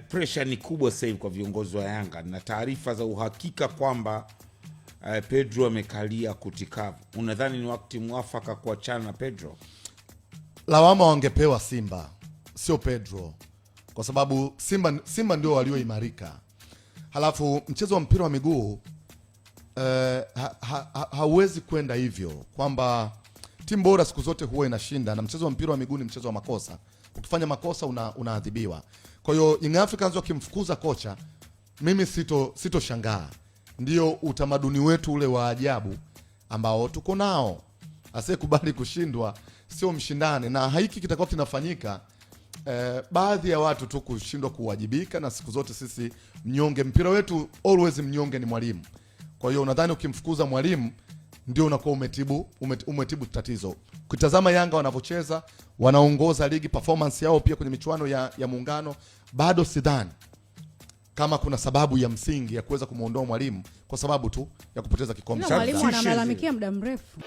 pressure ni kubwa sasa kwa viongozi wa Yanga na taarifa za uhakika kwamba Pedro amekalia kutikavu. Unadhani ni wakati mwafaka kuachana na Pedro? Lawama wangepewa Simba, sio Pedro, kwa sababu Simba ndio walioimarika. Halafu mchezo wa mpira wa miguu hauwezi kwenda hivyo kwamba timu bora siku zote huwa inashinda, na mchezo wa mpira wa miguu ni mchezo wa makosa. Ukifanya makosa unaadhibiwa. Kwa hiyo Young Africans wakimfukuza kocha, mimi sitoshangaa. Ndio utamaduni wetu ule wa ajabu ambao tuko nao. Asiyekubali kushindwa sio mshindani, na hiki kitakuwa kinafanyika baadhi ya watu tu kushindwa kuwajibika, na siku zote sisi mnyonge, mpira wetu always mnyonge ni mwalimu. Kwa hiyo unadhani ukimfukuza mwalimu ndio unakuwa umetibu tatizo. Kutazama Yanga wanavyocheza, wanaongoza ligi, performance yao pia kwenye michuano ya muungano, bado sidhani kama kuna sababu ya msingi ya kuweza kumuondoa mwalimu kwa sababu tu ya kupoteza kikombe. Mwalimu analalamikia muda mrefu.